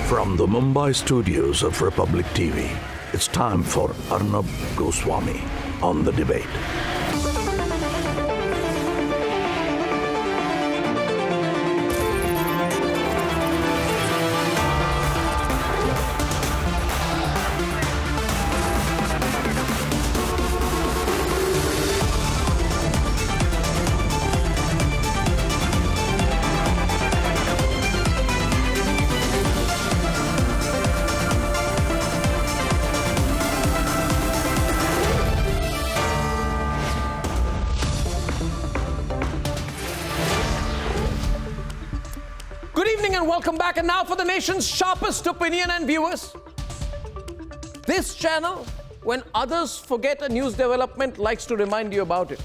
From the Mumbai studios of Republic TV, it's time for Arnab Goswami on The Debate. Welcome back, and now for the nation's sharpest opinion and viewers. This channel, when others forget a news development, likes to remind you about it.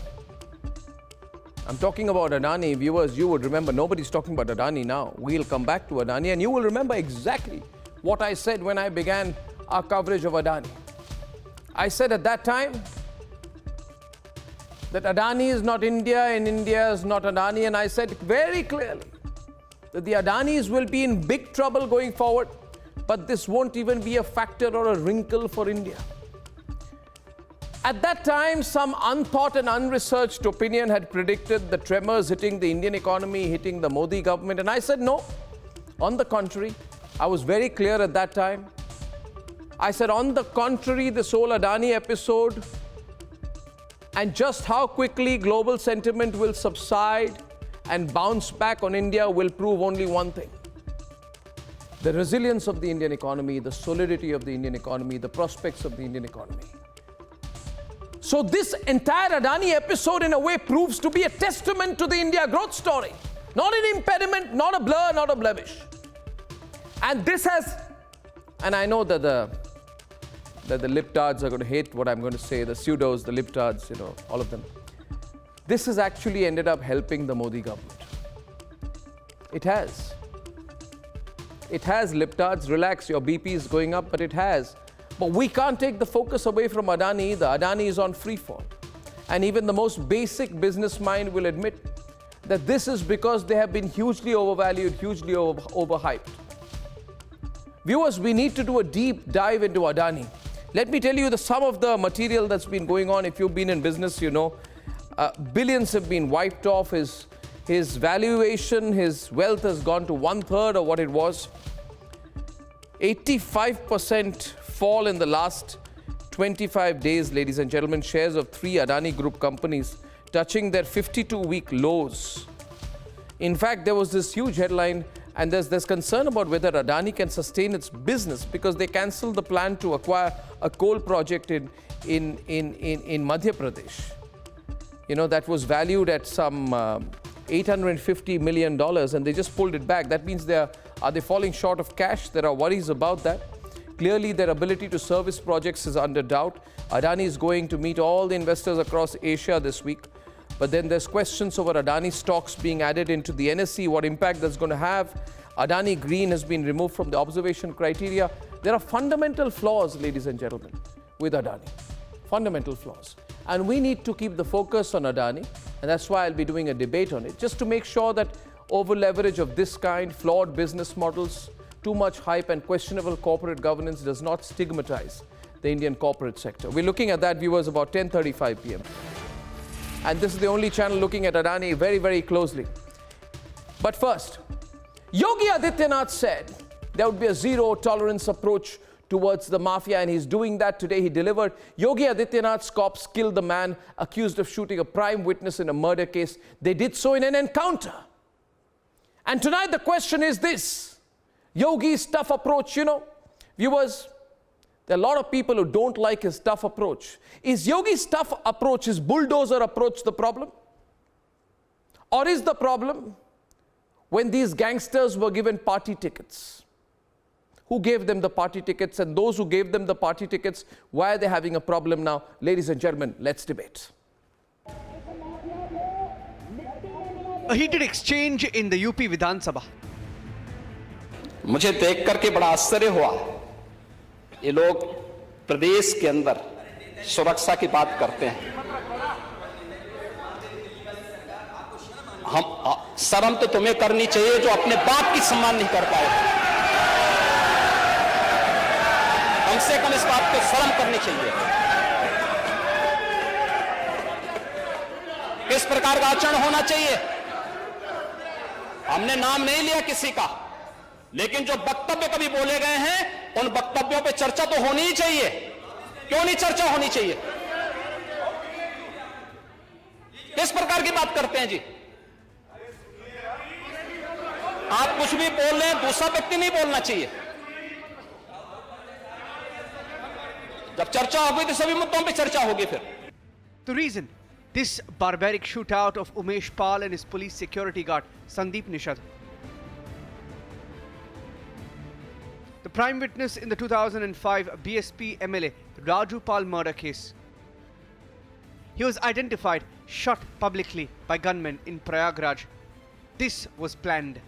I'm talking about Adani. Viewers, you would remember, nobody's talking about Adani now. We'll come back to Adani, and you will remember exactly what I said when I began our coverage of Adani. I said at that time that Adani is not India and India is not Adani, and I said very clearly that the Adanis will be in big trouble going forward, but this won't even be a factor or a wrinkle for India. At that time, some unthought and unresearched opinion had predicted the tremors hitting the Indian economy, hitting the Modi government, and I said no. On the contrary, I was very clear at that time. I said, on the contrary, this whole Adani episode and just how quickly global sentiment will subside and bounce back on India will prove only one thing: the resilience of the Indian economy, the solidity of the Indian economy, the prospects of the Indian economy. So this entire Adani episode in a way proves to be a testament to the India growth story. Not an impediment, not a blur, not a blemish. And this has, and I know that the libtards are going to hate what I'm going to say, the pseudos, the libtards, you know, all of them. This has actually ended up helping the Modi government. It has. It has, libtards, relax, your BP is going up, but it has. But we can't take the focus away from Adani either. Adani is on free fall. And even the most basic business mind will admit that this is because they have been hugely overvalued, hugely overhyped. Viewers, we need to do a deep dive into Adani. Let me tell you some of the material that's been going on. If you've been in business, you know. Billions have been wiped off. His valuation, his wealth has gone to 1/3 of what it was. 85% fall in the last 25 days, ladies and gentlemen. Shares of 3 Adani Group companies touching their 52-week lows. In fact, there was this huge headline, and there's concern about whether Adani can sustain its business because they cancelled the plan to acquire a coal project in Madhya Pradesh. You know, that was valued at some $850 million, and they just pulled it back. That means are they falling short of cash? There are worries about that. Clearly, their ability to service projects is under doubt. Adani is going to meet all the investors across Asia this week. But then there's questions over Adani stocks being added into the NSE, what impact that's going to have. Adani Green has been removed from the observation criteria. There are fundamental flaws, ladies and gentlemen, with Adani. Fundamental flaws. And we need to keep the focus on Adani, and that's why I'll be doing a debate on it, just to make sure that over-leverage of this kind, flawed business models, too much hype and questionable corporate governance does not stigmatize the Indian corporate sector. We're looking at that, viewers, about 10:35 p.m. And this is the only channel looking at Adani very, very closely. But first, Yogi Adityanath said there would be a zero-tolerance approach towards the mafia, and he's doing that today. He delivered. Yogi Adityanath's cops killed the man accused of shooting a prime witness in a murder case. They did so in an encounter. And tonight the question is this: Yogi's tough approach, you know, viewers, there are a lot of people who don't like his tough approach. Is Yogi's tough approach, his bulldozer approach, the problem? Or is the problem when these gangsters were given party tickets? Who gave them the party tickets? And those who gave them the party tickets, why are they having a problem now? Ladies and gentlemen, let's debate. A heated exchange in the UP Vidhan Sabha. मुझे देख करके बड़ा आश्चर्य हुआ। ये लोग प्रदेश के अंदर सुरक्षा की बात करते हैं। हम शर्म तो तुम्हें करनी चाहिए जो अपने बाप की सम्मान नहीं कर पाए। कम से कम इस बात को शर्म करनी चाहिए। किस प्रकार का आचरण होना चाहिए? हमने नाम नहीं लिया किसी का, लेकिन जो वक्तव्य कभी बोले गए हैं उन वक्तव्यों पे चर्चा तो होनी ही चाहिए। क्यों नहीं चर्चा होनी चाहिए? किस प्रकार की बात करते हैं जी? आप कुछ भी बोल रहे हैं, दूसरा व्यक्ति नहीं बोलना चाहिए। जब चर्चा होगी तो सभी मुद्दों पे चर्चा होगी। फिर The reason this barbaric shootout of Umesh Pal and his police security guard Sandeep Nishad. The prime witness in the 2005 BSP MLA Raju Pal murder case. He was identified, shot publicly by gunmen in Prayagraj. This was planned.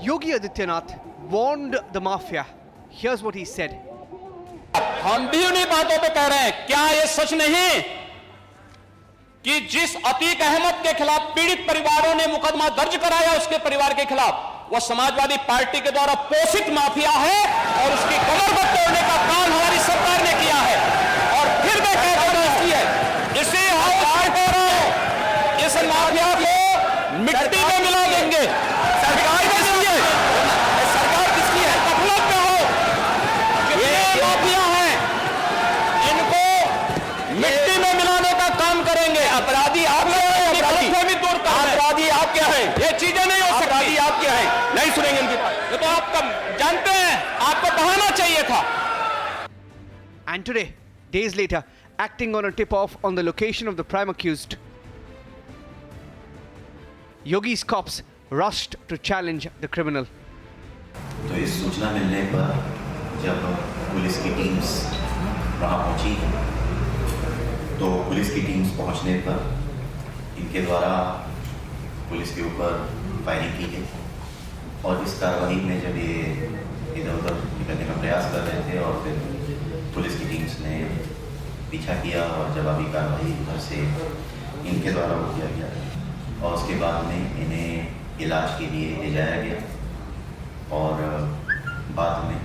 Yogi Adityanath warned the mafia. Here's what he said. हम भी उन्हीं बातों पे कह रहे हैं। क्या यह सच नहीं कि जिस अतीक अहमद के खिलाफ पीड़ित परिवारों ने मुकदमा दर्ज कराया उसके परिवार के खिलाफ, वह समाजवादी पार्टी के द्वारा पोषित माफिया है और उसकी कमर पर तोड़ने का काम हमारी सरकार ने किया है। और फिर मैं कह रहा हूं इसी इस माफिया को मिट्टी में मिला देंगे। सरकार किसकी है? सरकार किसकी है? कफलत में हो। ये माफिया है, इनको मिट्टी में मिलाने का काम करेंगे। अपराधी आप क्या है? अपराधी दूर का अपराधी आप क्या है? ये चीजें नहीं हो सकती। अपराधी आप क्या है? नहीं सुनेंगे इनकी बात। ये तो आप जानते हैं, आपको बहाना चाहिए था। And today, days later, acting on a tip-off on the location of the prime accused, Yogi's cops rushed to challenge the criminal. तो इस सूचना मिलने पर जब पुलिस की टीम्स वहाँ पहुँची तो पुलिस की टीम्स पहुँचने पर इनके द्वारा पुलिस के ऊपर फायरिंग की गई और इस कार्रवाई में जब ये इधर उधर निकलने का प्रयास कर रहे थे और फिर पुलिस की टीम्स ने पीछा किया और जवाबी कार्रवाई उधर से इनके द्वारा वो किया गया और उसके बाद में इन्हें इलाज के लिए ले जाया गया और बाद में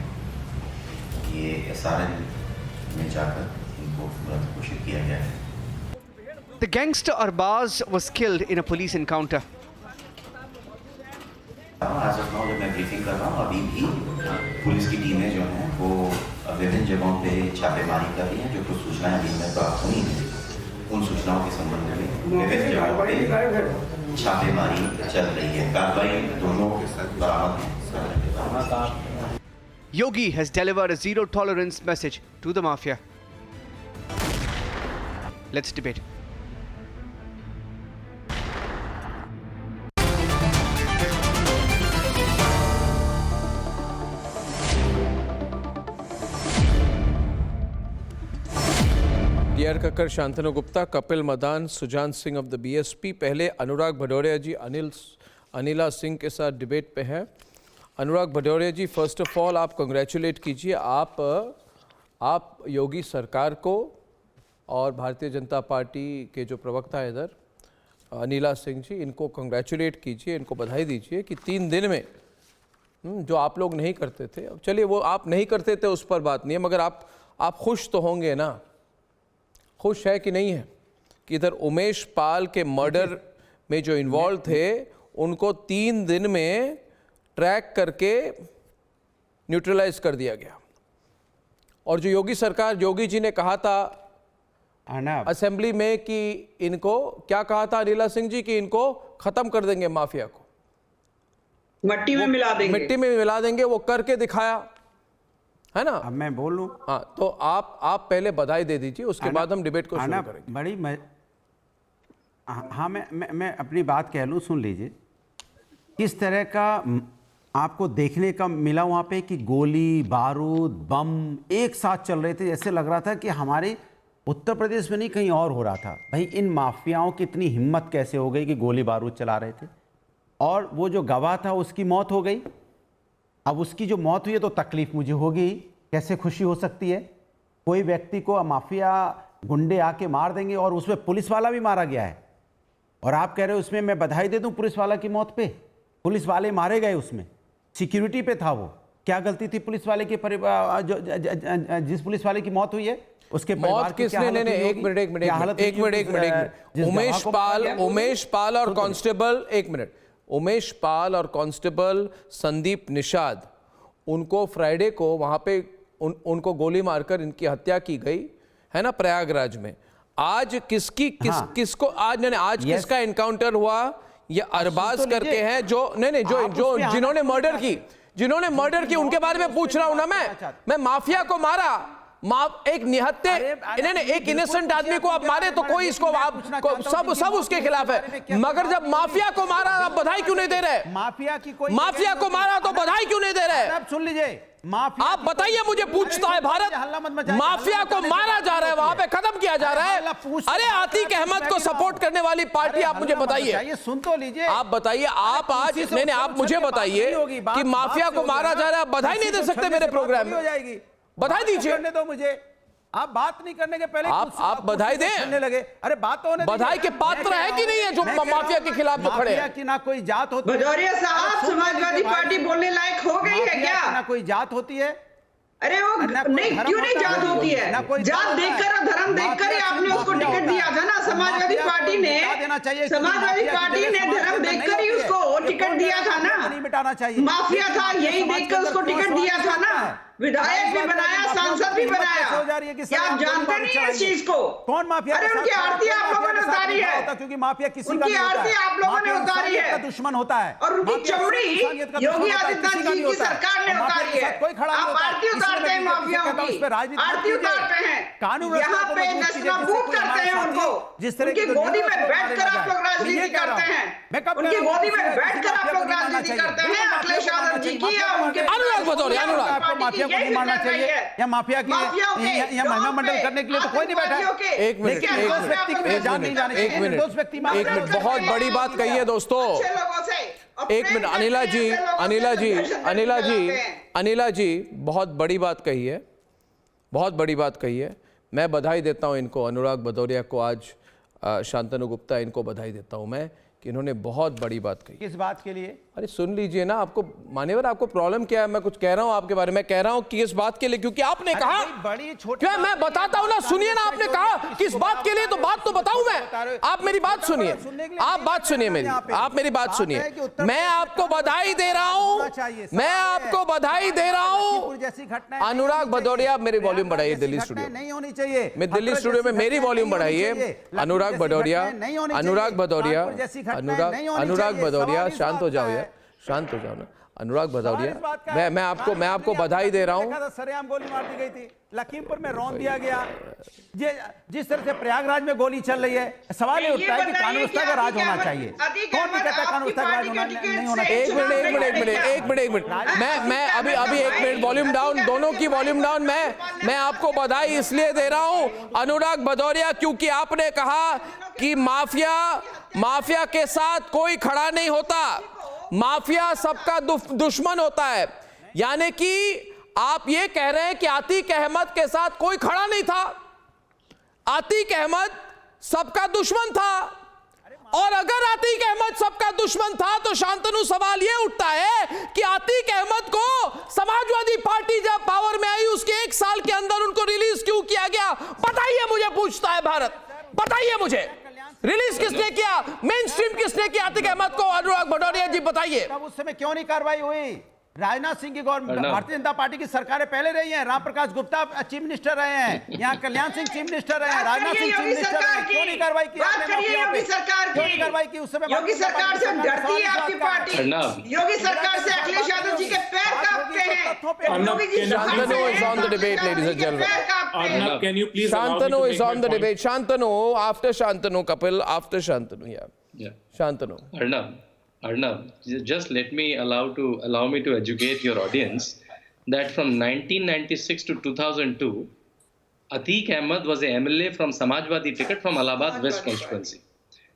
ये SRN में जाकर इनको मृत घोषित किया गया है। The gangster Arbaz was killed in a police encounter. आज ऑफ जब मैं ब्रीफिंग कर रहा हूँ अभी भी पुलिस की टीमें जो हैं वो विभिन्न जगहों पे छापेमारी कर रही हैं। जो कुछ सूचनाएं अभी में प्राप्त हुई हैं उन सूचनाओं के संबंध में विभिन्न जगहों पे छापेमारी चल रही है। कार्रवाई दोनों बरामद हैं। Yogi has delivered a zero tolerance message to the mafia. Let's debate. D.R. Kakkar, Shantanu Gupta, Kapil Madan, Sujan Singh of the BSP। पहले अनुराग भदौरिया जी अनिला सिंह के साथ डिबेट पे है। अनुराग भदौरिया जी, फर्स्ट ऑफ ऑल आप कंग्रेचुलेट कीजिए, आप योगी सरकार को और भारतीय जनता पार्टी के जो प्रवक्ता है इधर अनिला सिंह जी, इनको कंग्रेचुलेट कीजिए, इनको बधाई दीजिए कि 3 दिन में जो आप लोग नहीं करते थे, अब चलिए वो आप नहीं करते थे उस पर बात नहीं है, मगर आप खुश तो होंगे ना? खुश है कि नहीं है कि इधर उमेश पाल के मर्डर में जो इन्वॉल्व थे उनको 3 दिन में ट्रैक करके न्यूट्रलाइज कर दिया गया। और जो योगी सरकार, योगी जी ने कहा था अर्नब असेंबली में कि इनको क्या कहा था अनिला सिंह जी कि इनको खत्म कर देंगे माफिया को, मिट्टी में मिला देंगे, मिट्टी में मिला देंगे, वो करके दिखाया है ना? अब मैं बोलूं? हाँ, तो आप पहले बधाई दे दीजिए, उसके बाद हम डिबेट को शुरू करेंगे। बड़ी हाँ, मैं अपनी बात कह लूं, सुन लीजिए। किस तरह का आपको देखने का मिला वहाँ पे कि गोली बारूद बम एक साथ चल रहे थे, जैसे लग रहा था कि हमारे उत्तर प्रदेश में नहीं कहीं और हो रहा था। भाई इन माफियाओं की इतनी हिम्मत कैसे हो गई कि गोली बारूद चला रहे थे? और वो जो गवाह था उसकी मौत हो गई। अब उसकी जो मौत हुई है तो तकलीफ मुझे होगी, कैसे खुशी हो सकती है? कोई व्यक्ति को माफिया गुंडे आके मार देंगे, और उसमें पुलिस वाला भी मारा गया है, और आप कह रहे हो उसमें मैं बधाई दे दूं पुलिस वाला की मौत पे? पुलिस वाले मारे गए, उसमें सिक्योरिटी पे था वो। क्या गलती थी पुलिस वाले के परिवार, जिस पुलिस वाले की मौत हुई है उसके परिवार मौत किसने? नहीं, एक मिनट, उमेश पाल और कांस्टेबल, एक मिनट, उमेश पाल और कांस्टेबल संदीप निषाद, उनको फ्राइडे को वहां पे उनको गोली मारकर इनकी हत्या की गई है ना, प्रयागराज में। आज किसको आज किसका एनकाउंटर हुआ? ये अरबाज करके हैं जो जो जिन्होंने मर्डर की, उनके बारे में पूछ रहा हूं ना मैं माफिया को मारा, एक निहत्थे, एक इनोसेंट आदमी को आप मारे तो कोई इसको आप सब उसके खिलाफ है, मगर जब माफिया को मारा आप बधाई क्यों नहीं दे रहे? माफिया को मारा तो बधाई क्यों नहीं दे रहे? सुन लीजिए, आप बताइए, मुझे पूछता है भारत, माफिया को मारा जा रहा है, वहां पे खत्म किया जा रहा है। अरे आतिक अहमद को सपोर्ट करने वाली पार्टी, आप मुझे बताइए, सुन तो लीजिए, आप बताइए, आप आज नहीं, आप मुझे बताइए कि माफिया को मारा जा रहा है, बधाई नहीं दे सकते मेरे प्रोग्राम में? बधाई दीजिए। करने दो मुझे, आप बात नहीं करने के पहले आप बधाई दें लगे। अरे बात तो होने, बधाई के पात्र है कि नहीं है जो माफिया के खिलाफ जो खड़े हैं? कि ना कोई जात होती है। भदौरिया साहब, समाजवादी पार्टी बोलने लायक हो गई है क्या? ना कोई जात होती है। अरे वो नहीं, क्यों नहीं जात होती है? जात देखकर और धर्म देखकर ही आपने उसको टिकट दिया था ना। समाजवादी पार्टी ने धर्म देखकर ही उसको टिकट दिया था ना। मिटाना चाहिए, माफिया था यही देखकर उसको टिकट दिया था ना। विधायक भी बनाया, सांसद भी बनाया। क्या आप जानते नहीं है इस चीज को? कौन माफिया? अरे उनकी आरती आप लोगों ने उतारी है, क्योंकि माफिया किसी का उनकी आरती आप लोगों ने उतारी है, दुश्मन होता है, और उनकी चमड़ी योगी आदित्यनाथ जी की सरकार ने उतारी है। आप आरती उतारते हैं माफियाओं की, आरती उतारते हैं, यहाँ पे नस्ताबूद करते हैं उनको। उनकी गोदी में बैठकर आप लोग राजनीति करते हैं, उनकी गोदी में बैठकर आप लोग राजनीति करते हैं। अखिलेश यादव जी की या उनके अनुराग भदौरिया, माफिया को नहीं मारना चाहिए, या माफिया की या महिला मंडल करने के लिए तो कोई नहीं बैठा है। एक मिनट, बहुत बड़ी बात कही है दोस्तों। एक मिनट, अनिला जी बहुत बड़ी बात कही है, बहुत बड़ी बात कही है। मैं बधाई देता हूं इनको, अनुराग भदौरिया को, आज शांतनु गुप्ता, इनको बधाई देता हूं मैं कि इन्होंने बहुत बड़ी बात कही। किस बात के लिए? अरे सुन लीजिए ना, आपको मान्यवर, आपको प्रॉब्लम क्या है? मैं कुछ कह रहा हूं आपके बारे में, कह रहा हूं कि इस बात के लिए, क्योंकि आपने कहा, बड़ी छोटी, क्या मैं बताता हूं ना, सुनिए ना, आपने कहा किस बात के लिए, तो बात तो बताऊं मैं। आप मेरी बात सुनिए, आप बात सुनिए मेरी, आप मेरी बात सुनिए। मैं आपको बधाई दे रहा हूं, मैं आपको बधाई दे रहा हूं। अनुराग भदौरिया, मेरी वॉल्यूम बढ़ाइए दिल्ली स्टूडियो, नहीं होनी चाहिए, मैं दिल्ली स्टूडियो में मेरी वॉल्यूम बढ़ाइए। अनुराग भदौरिया, अनुराग भदौरिया, शांत हो जाओ यार, शांत हो जाओ ना। अनुराग भदौरिया, मैं आपको बधाई दे रहा हूं। सरेआम गोली मार दी गई थी, लखीमपुर में रौंद दिया गया। जिस तरह से प्रयागराज में गोली चल रही है, सवाल ये उठता है कि कानून व्यवस्था का राज होना चाहिए। कौन नहीं कहता कानून व्यवस्था का राज नहीं होना चाहिए? एक मिनट, मैं अभी एक मिनट, वॉल्यूम डाउन, दोनों की वॉल्यूम डाउन। मैं आपको बधाई इसलिए दे रहा हूं अनुराग भदौरिया, क्योंकि आपने कहा कि माफिया के साथ कोई खड़ा नहीं होता, माफिया सबका दुश्मन होता है। यानी कि आप ये कह रहे हैं कि आतिक अहमद के साथ कोई खड़ा नहीं था, आतिक अहमद सबका दुश्मन था। और अगर आतिक अहमद सबका दुश्मन था तो शांतनु सवाल ये उठता है कि आतिक अहमद को समाजवादी पार्टी जब पावर में आई उसके 1 साल के अंदर उनको रिलीज क्यों किया गया? बताइए मुझे, पूछता है भारत, बताइए मुझे, रिलीज किसने किया, मेन स्ट्रीम किसने किया आतिक अहमद को? अनुराग भदौरिया जी बताइए। तब उस समय क्यों नहीं कार्रवाई हुई? राजनाथ सिंह की गवर्नमेंट, भारतीय जनता पार्टी की सरकारें पहले रही हैं, राम प्रकाश गुप्ता चीफ मिनिस्टर रहे हैं, यहाँ कल्याण सिंह चीफ मिनिस्टर रहे हैं, राजनाथ सिंह चीफ मिनिस्टर रहे हैं, क्यों नहीं कार्रवाई की? क्यों नहीं कार्रवाई की उस समय? योगी सरकार से डरती है आपकी पार्टी, योगी सरकार से अखिलेश यादव जी के पैर कांपते हैं। Shantanu is on the debate, ladies and gentlemen. Arnab, can you please Shantanu is on the debate. Shantanu, after Shantanu, Kapil, after Shantanu, yeah. Shantanu. Arnab, just allow me to educate your audience that from 1996 to 2002, Atiq Ahmed was a MLA from Samajwadi ticket from Allahabad West constituency.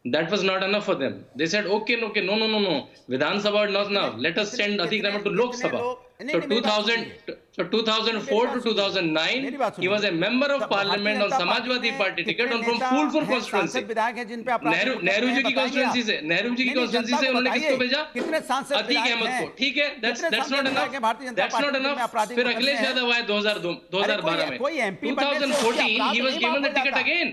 That was not enough for them. They said, okay, no, Vidhan Sabha not enough. Let us send Atiq Ahmed to Lok Sabha. So So 2004 to 2009, he was a member of parliament on Samajwadi Party ticket and from Phulpur constituency. Nehru ji की constituency से, उन्होंने किसको भेजा? अतीक अहमद को. ठीक है, that's not enough. फिर अखिलेश यादव आए 2012 में. 2014, he was given the ticket again.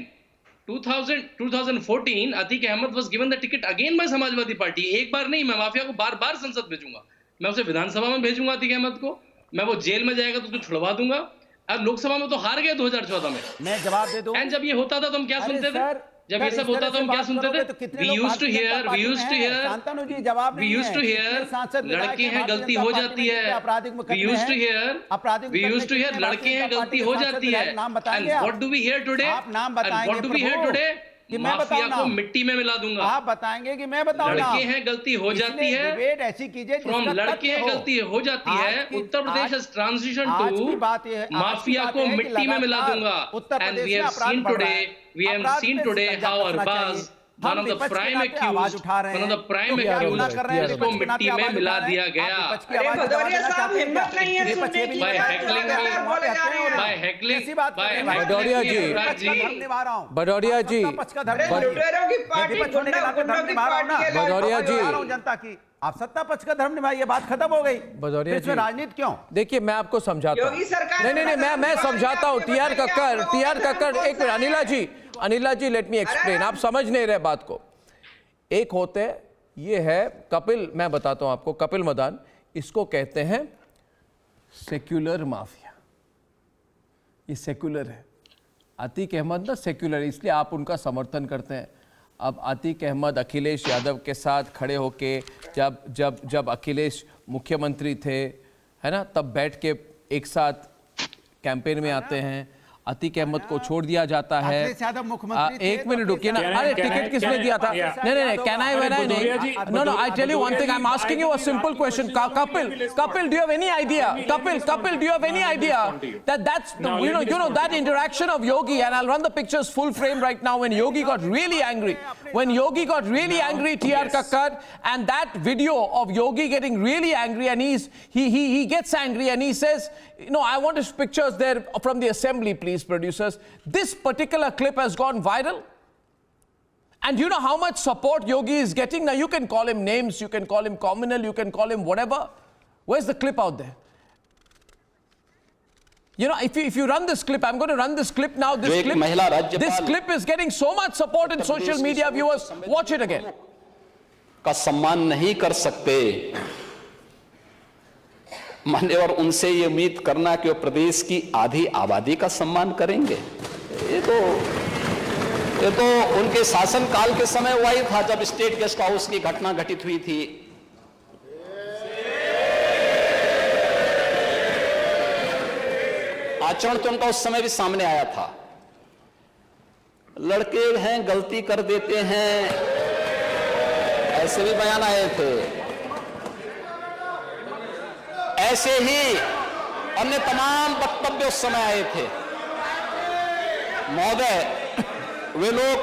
2014, Atiq Ahmed was given the ticket again by Samajwadi Party. एक बार नहीं, मैं माफिया को बार-बार संसद भेजूंगा. मैं उसे विधानसभा में भेजूंगा अतीक अहमद को. मैं वो जेल में जाएगा तो उसको छुड़वा दूंगा. अब लोकसभा में तो हार गए 2014 में. मैं जवाब दे दूं. एंड जब ये होता था तो हम क्या सुनते थे? जब ये सब होता था हम क्या सुनते थे? We used to hear, लड़के हैं गलती हो जाती है. We used to hear, लड़के हैं गलती हो जाती है. And what do we hear today? Mafia को मिट्टी में मिला दूंगा. आप बताएंगे कि मैं बताऊं? लड़के हैं गलती हो जाती है. डिबेट ऐसी कीजिए फ्रॉम लड़के हैं गलती हो जाती है. Uttar Pradesh has transition to mafia को मिट्टी में मिला दूंगा. And we have seen today how Arbaz, one of the prime accused, इसको मिट्टी में मिला दिया गया. भदौरिया साहब हिम्मत नहीं है सुनने की. भदौरिया जी, जनता की आप सत्ता पक्ष का धर्म निभाइए. बात खत्म हो गई. भदौरिया जी, राजनीति क्यों? देखिए मैं आपको समझाता हूँ. नहीं, मैं समझाता हूँ. टीआर कक्कर, एक मिनट. अनिला जी लेट मी एक्सप्लेन. आप समझ नहीं रहे बात को. एक होते ये है कपिल, मैं बताता हूं आपको. कपिल मदान, इसको कहते हैं सेक्युलर माफिया. ये सेक्युलर है. अतीक अहमद ना सेक्युलर है, इसलिए आप उनका समर्थन करते हैं. अब अतीक अहमद अखिलेश यादव के साथ खड़े होके जब अखिलेश मुख्यमंत्री थे, है ना, तब बैठ के एक साथ कैंपेन में आते हैं. अतीक अहमद को छोड़ दिया जाता है. एक मिनट रुकिए ना. अरे टिकट किसने दिया था? नहीं, कैन आई नहीं. No, I tell you one thing. I am asking you a simple question. Kapil, do you have any idea? Kapil, do you have any idea that that's the, you know that interaction of Yogi, and I'll run the pictures full frame right now, when Yogi got really angry, TR Kakkar, and that video of Yogi getting really angry, and he gets angry and he says, I want his pictures there from the assembly, please, producers. This particular clip has gone viral. And you know how much support Yogi is getting? Now, you can call him names, you can call him communal, you can call him whatever. Where's the clip out there? If you run this clip, I'm going to run this clip now. This clip is getting so much support in social media. Viewers, watch it again. का सम्मान नहीं कर सकते, माने, और उनसे ये उम्मीद करना कि वो प्रदेश की आधी आबादी का सम्मान करेंगे, ये तो उनके शासनकाल के समय हुआ ही था, जब स्टेट गेस्ट हाउस की घटना घटित हुई थी. आचरण तो उनका उस समय भी सामने आया था. लड़के हैं गलती कर देते हैं, ऐसे भी बयान आए थे. ऐसे ही अन्य तमाम वक्तव्य उस समय आए थे. महोदय, वे लोग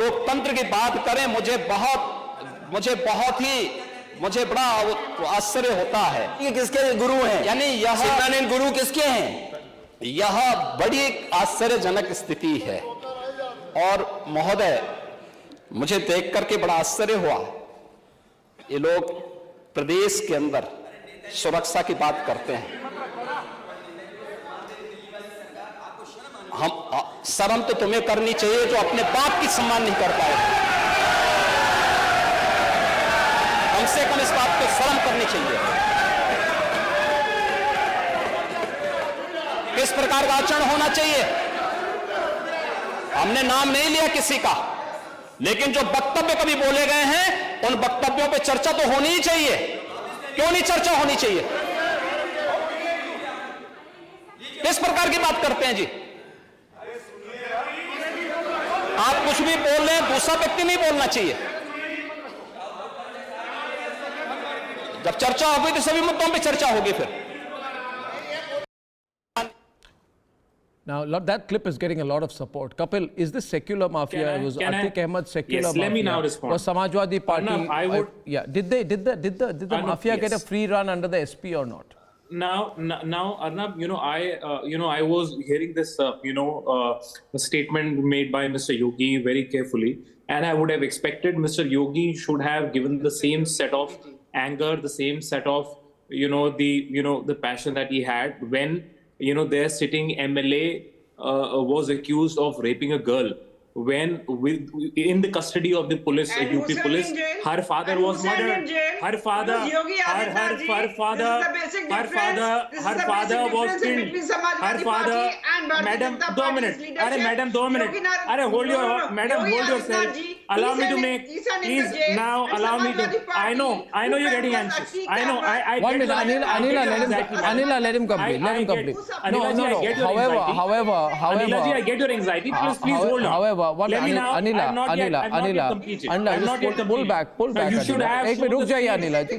लोकतंत्र की बात करें, मुझे बड़ा आश्चर्य होता है. ये किसके गुरु हैं? यानी यह गुरु किसके हैं? यह बड़ी आश्चर्यजनक स्थिति है. और महोदय, मुझे देख करके बड़ा आश्चर्य हुआ. ये लोग प्रदेश के अंदर सुरक्षा की बात करते हैं. शर्म तो तुम्हें करनी चाहिए जो अपने बाप की सम्मान नहीं कर पाए. कम से कम इस बात को शर्म करनी चाहिए. किस प्रकार का आचरण होना चाहिए? हमने नाम नहीं लिया किसी का, लेकिन जो वक्तव्य कभी बोले गए हैं, उन वक्तव्यों पे चर्चा तो होनी ही चाहिए. क्यों नहीं चर्चा होनी चाहिए? किस प्रकार की बात करते हैं जी? आप कुछ भी बोल रहे हैं, दूसरा व्यक्ति नहीं बोलना चाहिए. जब चर्चा होगी तो सभी मुद्दों पे चर्चा होगी. फिर now that clip is getting a lot of support. Kapil, is this secular mafia? Was Atik Ahmed secular mafia? Let me now respond. Was Samajwadi Party? Arnab, I would. Did the Arnab, mafia get a free run under the SP or not? Now, Arnab, I was hearing this, statement made by Mr. Yogi very carefully, and I would have expected Mr. Yogi should have given the same set of anger, the same set of, the passion that he had when, their sitting MLA was accused of raping a girl. When in the custody of the police, UP police, her father was murdered. Her father was killed. Her father, madam, 2 minutes. Madam, 2 minutes. Hold yourself. Allow me to make. Please now allow me to. I know you're getting anxious. I know. I 1 minute, Anila, let him complete. Let him complete. No. However, Anila, I get your anxiety. Please hold on. Let me now. Anila, pull back. You should have. रुक जाइए अनिला जी,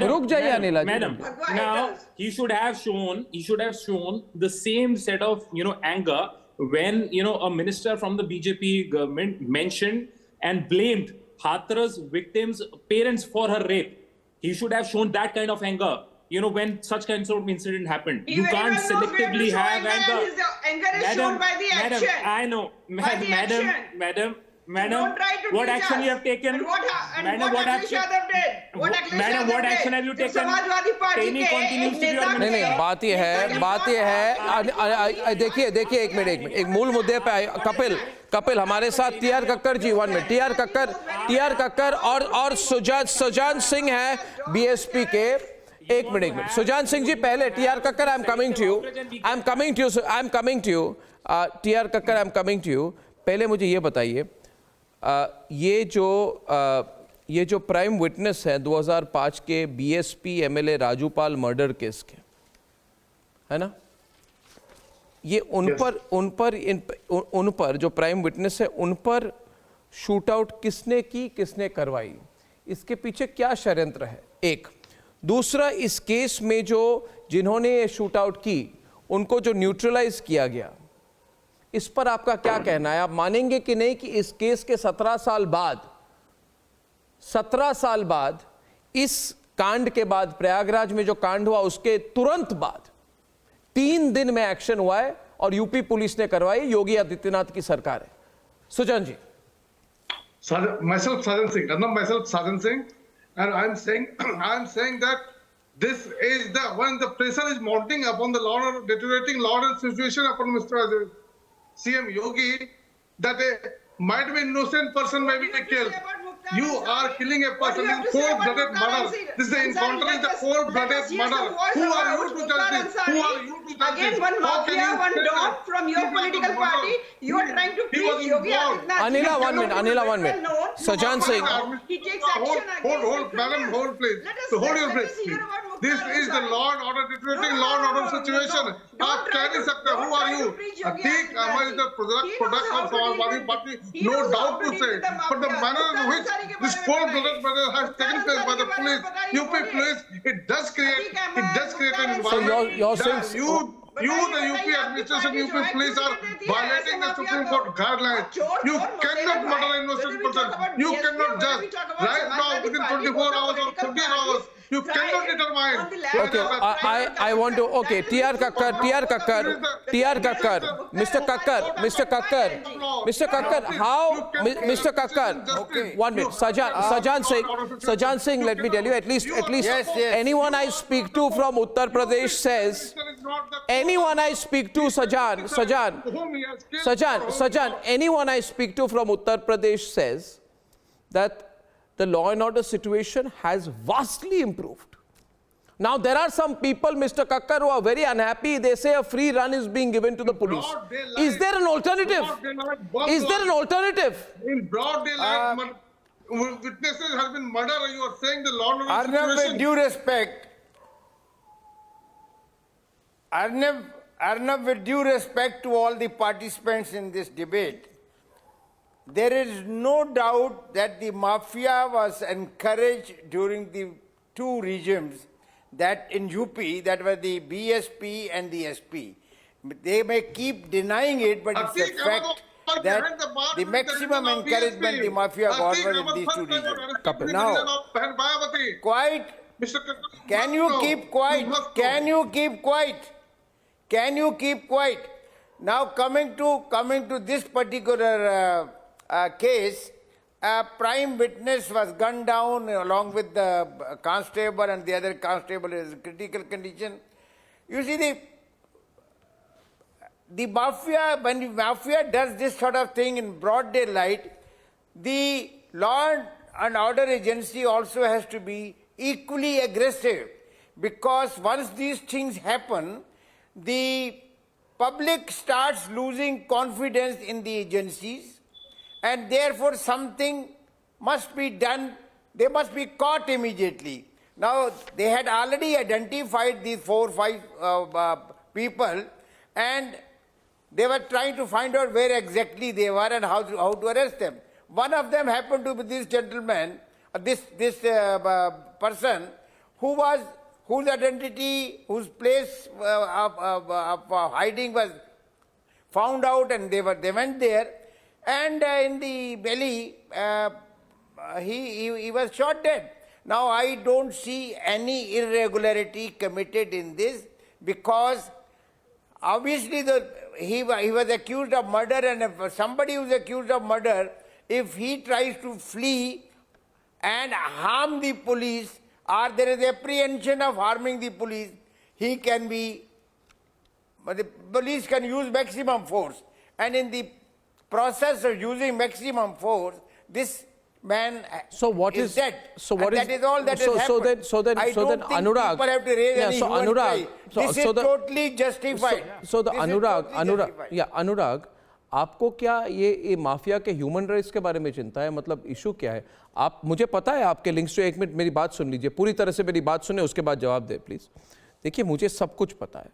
रुक जाइए अनिला जी. Madam, now he should have shown the same set of anger when a minister from the BJP government mentioned and blamed Hathras victims' parents for her rape. He should have shown that kind of anger. When such kinds of incident happened, you can't selectively have anger. His anger is shown by the action. Madam, I know, madam. What action you have taken? Madam, what action? Madam, what action have you taken? Any continues to be your minister? नहीं, बात ये है देखिए एक minute एक मूल मुद्दे पे कपिल हमारे साथ टीआर कक्कर जी 1 मिनट टीआर कक्कर और सुजान सिंह है बीएसपी के. एक मिनट सुजान सिंह जी पहले. TR Kakkar I am coming to you TR Kakkar I am coming to you. पहले मुझे ये बताइए, ये जो प्राइम विटनेस है 2005 के BSP MLA Raju Pal murder case के, है ना, ये उन पर जो प्राइम विटनेस है उन पर शूट आउट किसने करवाई, इसके पीछे क्या षड्यंत्र है? एक. दूसरा, इस केस में जिन्होंने शूट आउट की उनको जो न्यूट्रलाइज किया गया, इस पर आपका क्या कहना है? आप मानेंगे कि नहीं कि इस केस के 17 साल बाद इस कांड के बाद, प्रयागराज में जो कांड हुआ उसके तुरंत बाद 3 दिन में एक्शन हुआ है और यूपी पुलिस ने करवाई, योगी आदित्यनाथ की सरकार है. सुजान जी. Myself Sajan Singh, and I'm saying that this is when the pressure is mounting upon the deteriorating law and situation upon Mr. CM Yogi, that might be innocent person may be killed. You are killing a person in cold-blooded murder. This is the encounter is the cold-blooded murder. Who are you to judge this? Against one mafia, one don from your political party, you are trying to preach Yogi Adityanath. Anila, 1 minute. Sajan Singh. He takes action Hold, madam, hold please. Hold your breath, please. This is the law and order, deteriorating law and order situation. आप कह नहीं सकते. Who are you? Atik Ahmed is the product of Samajwadi Party, no doubt to say. But the manner in which this cold-blooded murder has taken place by the police, UP police, it does create an environment. So that you, the UP administration, UP police are violating the Supreme Court guidelines. You cannot murder an innocent person. You cannot judge. Right now, within 24 hours or 48 hours, you cannot determine. Okay, I want to. Okay, TR Kakkar, Mr. Kakkar, how, Mr. Kakkar? Okay, 1 minute. Sajan Singh, let me tell you, at least, yes. Anyone I speak to from Uttar Pradesh says, anyone I speak to, Sajan, anyone I speak to from Uttar Pradesh says that the law and order situation has vastly improved. Now, there are some people, Mr. Kakkar, who are very unhappy. They say a free run is being given to the police. Is there an alternative? In broad daylight, witnesses have been murdered. You are saying the law and order Arnab, situation. with due respect to all the participants in this debate, there is no doubt that the mafia was encouraged during the 2 regimes that in UP, that were the BSP and the SP. They may keep denying it, but it's a fact that the maximum encouragement the mafia got was in these 2 regions. Now, Mr. Can you keep quiet? Can you keep quiet? Can you keep quiet? Now coming to this particular case, a prime witness was gunned down along with the constable, and the other constable is in critical condition. You see, the mafia, when the mafia does this sort of thing in broad daylight, the law and order agency also has to be equally aggressive, because once these things happen, the public starts losing confidence in the agencies, and therefore something must be done. They must be caught immediately. Now, they had already identified these 4 or 5 people, and they were trying to find out where exactly they were and how to arrest them. One of them happened to be this gentleman, this person, whose identity, whose place of hiding was found out, and they went there, and in the belly, he was shot dead. Now, I don't see any irregularity committed in this, because obviously he was accused of murder, and if somebody who is accused of murder, if he tries to flee and harm the police, or there is apprehension of harming the police, the police can use maximum force. And in the process of using maximum force, this man is dead. So what that is all that has happened. I don't think Anurag, people have to raise any human cry. This is totally justified. Anurag, आपको क्या ये mafia के human rights के बारे में चिंता है? मतलब इशू क्या है? आप, मुझे पता है आपके लिंक्स जो, एक मिनट मेरी बात सुन लीजिए, पूरी तरह से मेरी बात सुने, उसके बाद जवाब दे प्लीज। देखिए, मुझे सब कुछ पता है।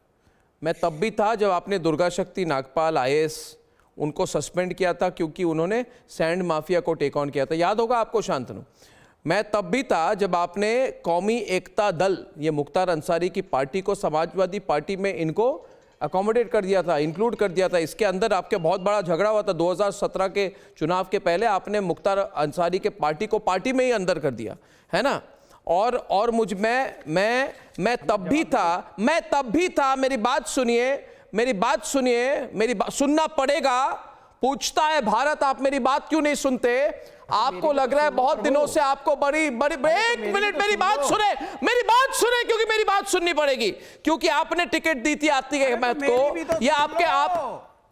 मैं तब भी था जब आपने दुर्गा शक्ति नागपाल IAS उनको सस्पेंड किया था क्योंकि उन्होंने सैंड माफिया को टेक ऑन किया था, याद होगा आपको शांतनु। मैं तब भी था जब आपने कौमी एकता दल, ये मुख्तार अंसारी की पार्टी को समाजवादी पार्टी में इनको अकोमोडेट कर दिया था, इंक्लूड कर दिया था। इसके अंदर आपके बहुत बड़ा झगड़ा हुआ था 2017 के चुनाव के पहले, आपने मुख्तार अंसारी के पार्टी को पार्टी में ही अंदर कर दिया, है ना। और मैं तब भी था, मेरी बात सुनिए, सुनना पड़ेगा। पूछता है भारत, आप मेरी बात क्यों नहीं सुनते? आपको लग रहा है बहुत दिनों से आपको बड़ी एक मिनट मेरी बात सुने, क्योंकि मेरी बात सुननी पड़ेगी, क्योंकि आपने टिकट दी थी आतिक अहमद को, या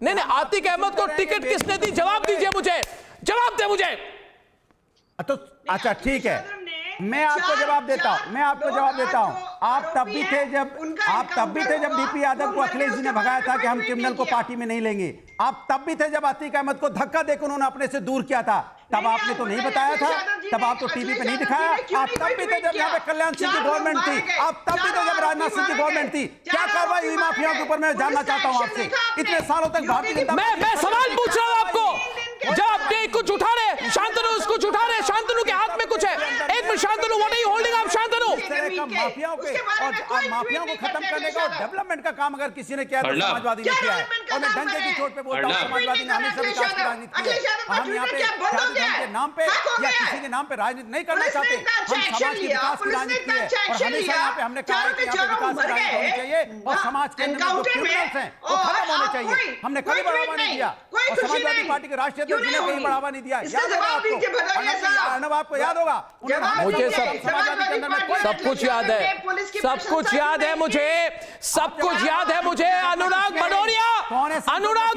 नहीं, आतिक अहमद को टिकट किसने दी? जवाब दीजिए मुझे, जवाब दे मुझे। तो अच्छा ठीक है, मैं आपको जवाब देता हूं। आप तब भी थे जब डीपी यादव को अखिलेश जी ने भगाया था कि हम क्रिमिनल को पार्टी में नहीं लेंगे। आप तब भी थे जब आतिक अहमद को धक्का देकर उन्होंने अपने से दूर किया था। तब आपने तो नहीं बताया था, तब आप तो टीवी पे नहीं दिखाया। आप तब भी थे जब यहाँ पे कल्याण सिंह की गवर्नमेंट थी, आप तब भी थे जब राजनाथ सिंह की गवर्नमेंट थी। क्या कार्रवाई हुई माफिया के ऊपर? मैं जानना चाहता हूँ आपसे। इतने सालों तक भारतीय जनता मैं सवाल पूछ रहा हूँ आपको, जब आपने कुछ उठा रहे, शांतनु कुछ उठा रहे, शांतनु के हाथ में कुछ है। एक minute Shantanu, what are you holding up? Shantanu, माफियाओं को खत्म करने का और डेवलपमेंट का काम अगर किसी ने किया तो समाजवादी ने किया है। और मैं डंके की चोट पे बोलता हूँ, समाजवादी ने हमेशा विकास की राजनीति की है। हम यहाँ पे जाति धर्म के नाम पे या किसी के नाम पे राजनीति नहीं करना चाहते। हम समाज के विकास की राजनीति की है, और हमेशा यहाँ पे हमने कहा है कि यहाँ पे विकास की राजनीति होनी चाहिए, और समाज के अंदर जो क्रिमिनल्स हैं वो खत्म होने चाहिए। हमने कभी बढ़ावा नहीं दिया, और समाजवादी पार्टी के राष्ट्रीय अध्यक्ष ने कहीं बढ़ावा नहीं दिया। याद होगा आपको, अर्नब, आपको याद होगा। मुझे सब कुछ याद है, सब कुछ याद है मुझे। अनुराग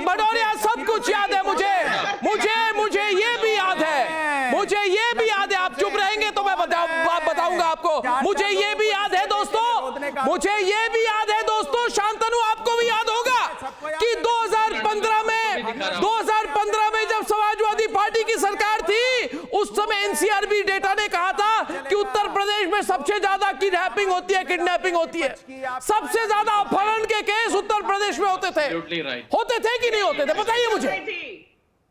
भदौरिया, सब कुछ याद है मुझे ये भी याद है। आप चुप रहेंगे तो मैं बताऊंगा आपको। मुझे ये भी याद है दोस्तों, शांतनु आपको भी याद होगा कि 2015 में जब समाजवादी पार्टी की सरकार थी, उस समय एनसीआरबी डेटा ने कहा था कि उत्तर प्रदेश में सबसे ज्यादा किडनैपिंग होती है। सबसे ज्यादा अपहरण के केस उत्तर प्रदेश में होते थे कि नहीं होते थे? बताइए मुझे,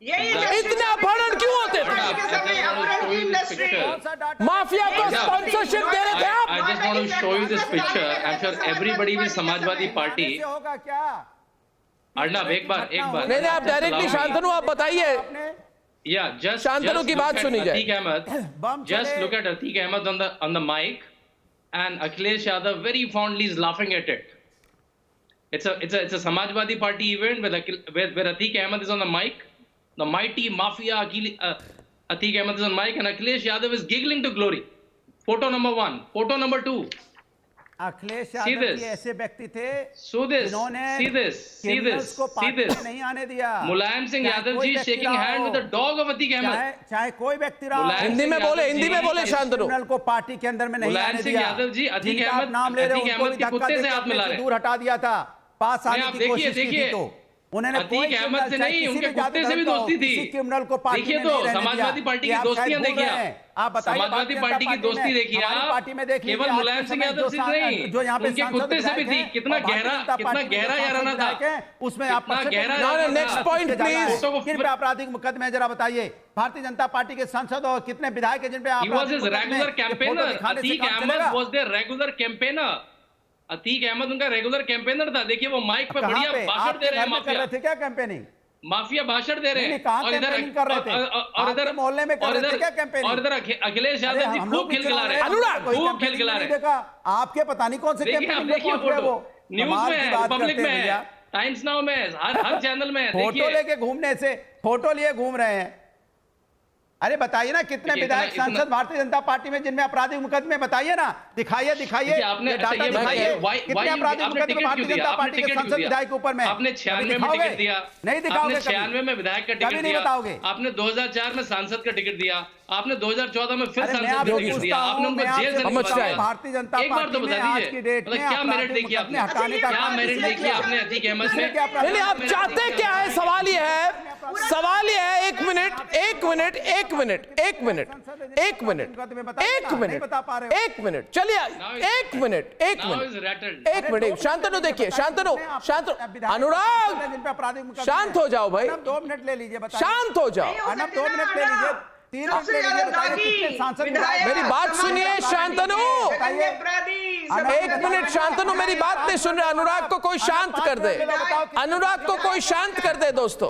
इतने अपहरण क्यों होते थे? माफिया को स्पॉन्सरशिप दे रहे थे आप। I just want to show you this picture. I'm sure everybody will Samajwadi party. Arnab, एक बार नहीं, आप डायरेक्टली शांतनु आप बताइए। just शांतनु की बात सुनी जाए। Atik Ahmed, just look at Atik Ahmed on the mic and Akhilesh Yadav very fondly is laughing at it. It's a Samajwadi Party event where Atiq Ahmed is on the mic. The mighty Mafia Atiq Ahmed is on mic, and Akhilesh Yadav is giggling to glory. Photo number 1. Photo number 2. Akhilesh Yadav ji ऐसे व्यक्ति थे जिन्होंने criminals को party में नहीं आने दिया। Mulayam Singh Yadav ji shaking hand with the dog of Atiq Ahmed. चाहे कोई व्यक्ति रहा, हिंदी में बोले शांतनु। क्रिमिनल को पार्टी के अंदर में नहीं आने दिया। यादव जी अतीक अहमद नाम ले रहे हैं, उनको भी धक्का से हाथ मिला रहे, दूर हटा दिया था, पास आने की कोशिश की थी, तो उन्होंने अतीक अहमद से नहीं, उनके कुत्ते से भी दोस्ती थी। क्रिमिनल को पार्टी में नहीं रहने दिया। समाजवादी पार्टी की दोस्तियां देखिए आप बताइए, समाजवादी पार्टी की दोस्ती देखिए आप, पार्टी में देखिए केवल मुलायम सिंह यादव से नहीं, जो यहाँ पे उनके कुत्ते से भी थी। कितना गहरा याराना था उसमें। आप नेक्स्ट पॉइंट प्लीज। आपराधिक मुकदमे जरा बताइए, भारतीय जनता पार्टी के सांसद और कितने विधायक है जिन पे regular campaigner Atiq Ahmed was there regular campaigner. Atiq Ahmed उनका रेगुलर कैंपेनर था। देखिए वो माइक पे बढ़िया भाषण दे रहे हैं। माफिया थे क्या कैंपेनिंग? माफिया भाषण दे रहे हैं और इधर मोहल्ले में कर रहे थे क्या कैंपेनिंग? और इधर अखिलेश यादव जी खूब खिलखिला रहे हैं। अनुराग खूब खिलखिला रहे हैं। आपके पता नहीं कौन से कैंपेनिंग में पहुंच गए वो। न्यूज में है, पब्लिक में है, टाइम्स नाउ में है, हर चैनल में है। फोटो लेके घूमने से, फोटो लिए घूम रहे हैं। अरे बताइए ना कितने विधायक सांसद भारतीय जनता पार्टी में जिनमें आपराधिक मुकदमे, बताइए ना, दिखाइए आपने डाटा दिखाइए, कितने आपराधिक मुकदमे भारतीय जनता पार्टी के सांसद विधायक ऊपर में। आपने 96 में टिकट दिया, नहीं दिखाओगे, 96 में विधायक का टिकट नहीं बताओगे। आपने 2004 में सांसद का टिकट दिया, आपने 2014 में फिर सांसद का टिकट दिया, आपने उनको जेल से निकाला। भारतीय जनता पार्टी में आज की डेट में क्या मेरिट देखिए आपने, क्या मेरिट देखिए आपने अतीक अहमद में। आप चाहते क्या है? सवाल ये है, एक मिनट चलिए, एक मिनट शांतनु, देखिए शांतनु, अनुराग शांत हो जाओ भाई, 2 मिनट ले लीजिए, शांत हो जाओ। 2 मिनट ले लीजिए, 3 मिनट ले लीजिए, सांसद मेरी बात सुनिए शांतनु, 1 मिनट शांतनु, मेरी बात नहीं सुन रहे। अनुराग को कोई शांत कर दे, अनुराग को कोई शांत कर दे दोस्तों।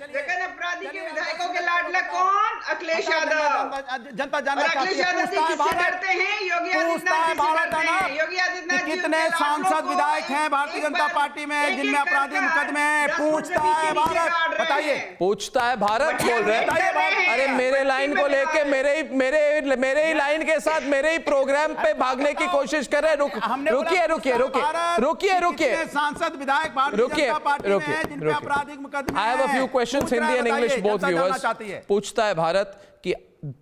जघन्य अपराधी के विधायकों के लाडला कौन? अखिलेश यादव। जनता जानना अखिलेश यादव जी किससे डरते हैं? योगी आदित्यनाथ। योगी आदित्यनाथ कितने सांसद विधायक हैं भारतीय जनता पार्टी में जिनमें आपराधिक मुकदमे हैं? पूछता है भारत, बताइए। पूछता है भारत बोल रहे हैं। अरे मेरे लाइन को लेके मेरे ही लाइन के साथ मेरे ही प्रोग्राम पे भागने की कोशिश कर रहे हैं। रुकिए सांसद विधायक भारतीय जनता पार्टी में जिनमें आपराधिक मुकदमे। I have a few questions, Hindi and English both viewers. पूछता है भारत कि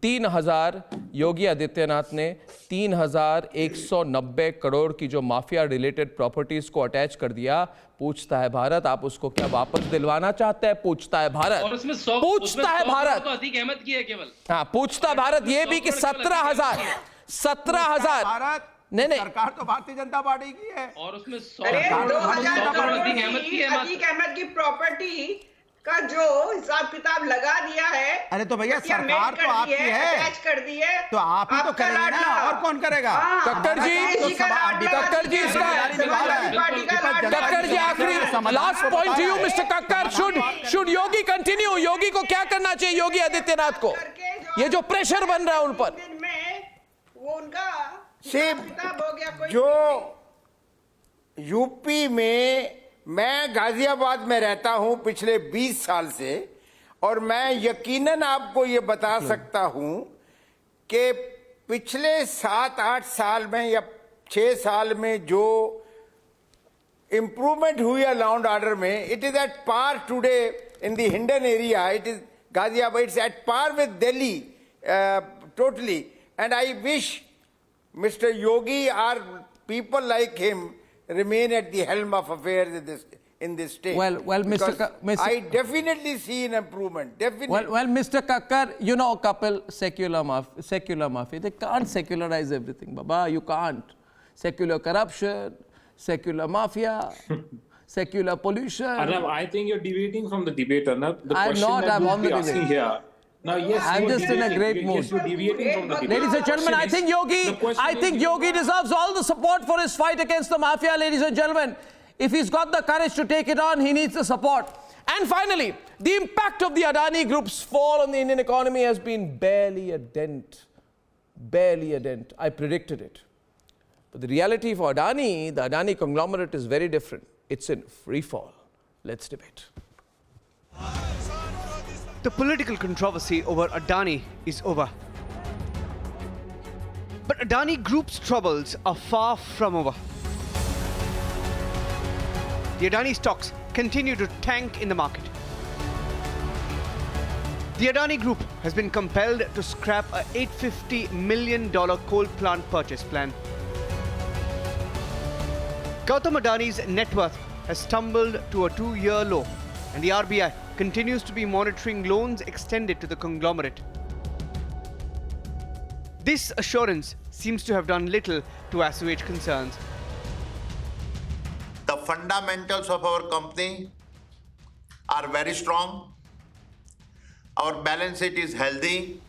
3000 योगी आदित्यनाथ ने 3190 करोड़ की जो माफिया रिलेटेड प्रॉपर्टीज को अटैच कर दिया। पूछता है भारत, आप उसको क्या वापस दिलवाना चाहते हैं? पूछता है भारत, और उसमें पूछता है भारत, तो अतीक अहमद की है केवल। हाँ, पूछता है भारत ये भी कि 17,000 नहीं सरकार तो भारतीय जनता पार्टी की है, और उसमें 100 करोड़ अतीक अहमद की प्रॉपर्टी का जो हिसाब किताब लगा दिया है। अरे तो भैया सरकार तो आपकी है, अटैच कर दी है, तो आप ही तो करेंगे ना, और कौन करेगा? कक्कड़ जी आखिरी last point to you mister Kakkar, should Yogi continue? Yogi को क्या करना चाहिए? योगी आदित्यनाथ को ये जो प्रेशर बन रहा है उन पर, वो उनका जो यूपी में, मैं गाजियाबाद में रहता हूं पिछले 20 साल से, और मैं यकीनन आपको ये बता सकता हूं कि पिछले 7-8 साल में या 6 साल में जो इंप्रूवमेंट हुई है लॉ एंड ऑर्डर में, it is at par today in the Hindon area, it is Ghaziabad, it's at par with Delhi totally, and I wish Mr. Yogi or people like him remain at the helm of affairs in this state. Well, Mr. I definitely see an improvement. Definitely. Well, Mr. Kakkar, you know, couple secular mafia, they can't secularize everything, Baba. You can't. Secular corruption, secular mafia, secular pollution. Arnab, I think you're deviating from the debate, Arnab. I'm not. I'm on the debate here. Now, yes, I'm just in a great mood. Yes, you're deviating from the debate. Ladies and gentlemen, I think Yogi deserves all the support for his fight against the mafia, ladies and gentlemen. If he's got the courage to take it on, he needs the support. And finally, the impact of the Adani Group's fall on the Indian economy has been barely a dent. Barely a dent. I predicted it. But the reality for Adani, the Adani conglomerate is very different. It's in free fall. Let's debate. The political controversy over Adani is over. But Adani Group's troubles are far from over. The Adani stocks continue to tank in the market. The Adani Group has been compelled to scrap a $850 million coal plant purchase plan. Gautam Adani's net worth has tumbled to a 2-year low, and the RBI continues to be monitoring loans extended to the conglomerate. This assurance seems to have done little to assuage concerns. The fundamentals of our company are very strong. Our balance sheet is healthy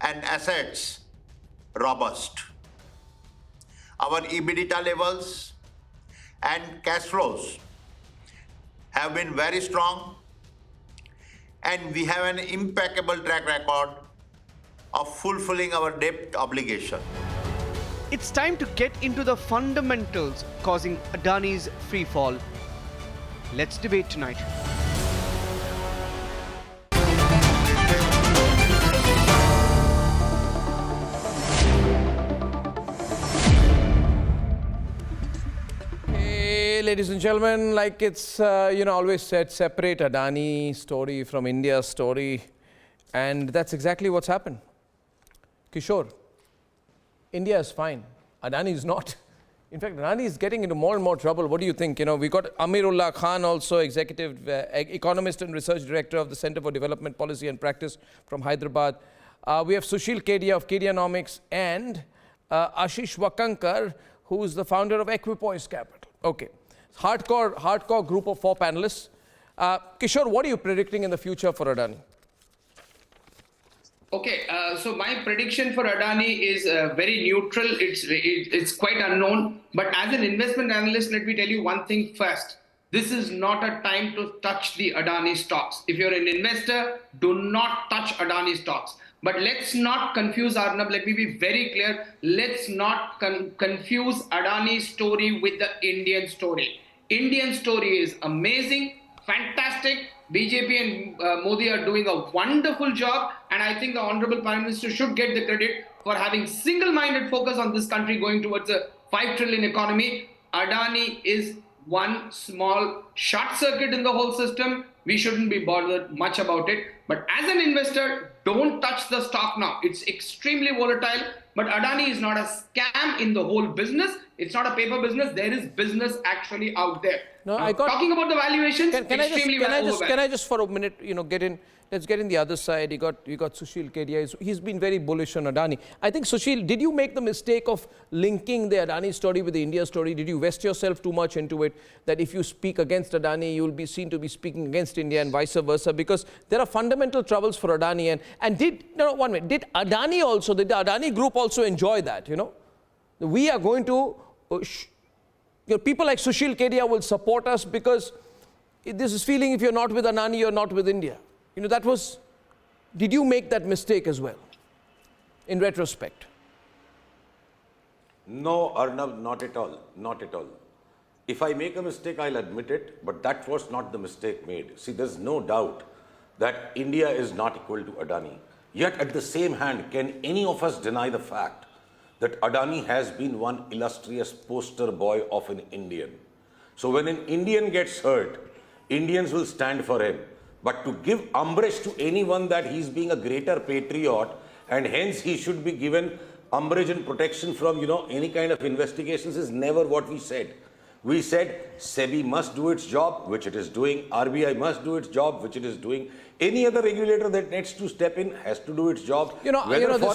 and assets robust. Our EBITDA levels and cash flows have been very strong, and we have an impeccable track record of fulfilling our debt obligation. It's time to get into the fundamentals causing Adani's free fall. Let's debate tonight. Hey, ladies and gentlemen, like it's always said, separate Adani story from India's story, and that's exactly what's happened. Kishore, India is fine. Adani is not. In fact, Adani is getting into more and more trouble. What do you think? We got Amirullah Khan, also executive economist and research director of the Center for Development Policy and Practice from Hyderabad. We have Sushil Kedia of Kedianomics and Ashish Wakankar, who is the founder of Equipoise Capital. Okay, hardcore group of 4 panelists. Kishore, what are you predicting in the future for Adani? Okay, so my prediction for Adani is very neutral. It's quite unknown. But as an investment analyst, let me tell you one thing first. This is not a time to touch the Adani stocks. If you're an investor, do not touch Adani stocks. But let's not confuse, Arnab, let me be very clear. Let's not confuse Adani's story with the Indian story. Indian story is amazing, fantastic. BJP and Modi are doing a wonderful job, and I think the Honorable Prime Minister should get the credit for having single-minded focus on this country going towards a 5 trillion economy. Adani is one small short circuit in the whole system. We shouldn't be bothered much about it. But as an investor, don't touch the stock now. It's extremely volatile. But Adani is not a scam in the whole business. It's not a paper business. There is business actually out there. No, now, talking about the valuations, can I just for a minute, get in? Let's get in the other side. You got Sushil Kedia. He's been very bullish on Adani. I think, Sushil, did you make the mistake of linking the Adani story with the India story? Did you vest yourself too much into it, that if you speak against Adani, you will be seen to be speaking against India and vice versa? Because there are fundamental troubles for Adani. Did the Adani group also enjoy that? We are going to, people like Sushil Kedia will support us because this is feeling if you're not with Adani, you're not with India. Did you make that mistake as well, in retrospect? No, Arnab, not at all. Not at all. If I make a mistake, I'll admit it, but that was not the mistake made. See, there's no doubt that India is not equal to Adani. Yet, at the same hand, can any of us deny the fact that Adani has been one illustrious poster boy of an Indian? So when an Indian gets hurt, Indians will stand for him. But to give umbrage to anyone that he's being a greater patriot and hence he should be given umbrage and protection from, any kind of investigations is never what we said. We said SEBI must do its job, which it is doing. RBI must do its job, which it is doing. Any other regulator that needs to step in has to do its job. This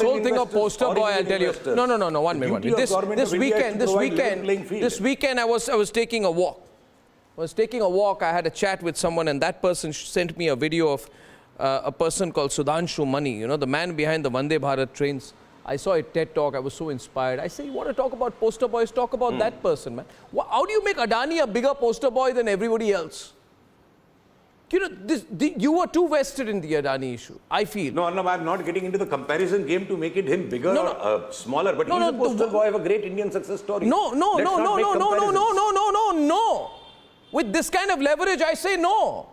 whole thing of poster boy, I'll tell you. No, one minute. This weekend I was taking a walk. I had a chat with someone, and that person sent me a video of a person called Sudhanshu Mani, the man behind the Vande Bharat trains. I saw a TED talk. I was so inspired. I say, you want to talk about poster boys? Talk about that person, man. How do you make Adani a bigger poster boy than everybody else? You were too vested in the Adani issue, I feel. No, Arnab, I'm not getting into the comparison game to make it him bigger or smaller, but he's a postal boy of a great Indian success story. No. With this kind of leverage, I say no.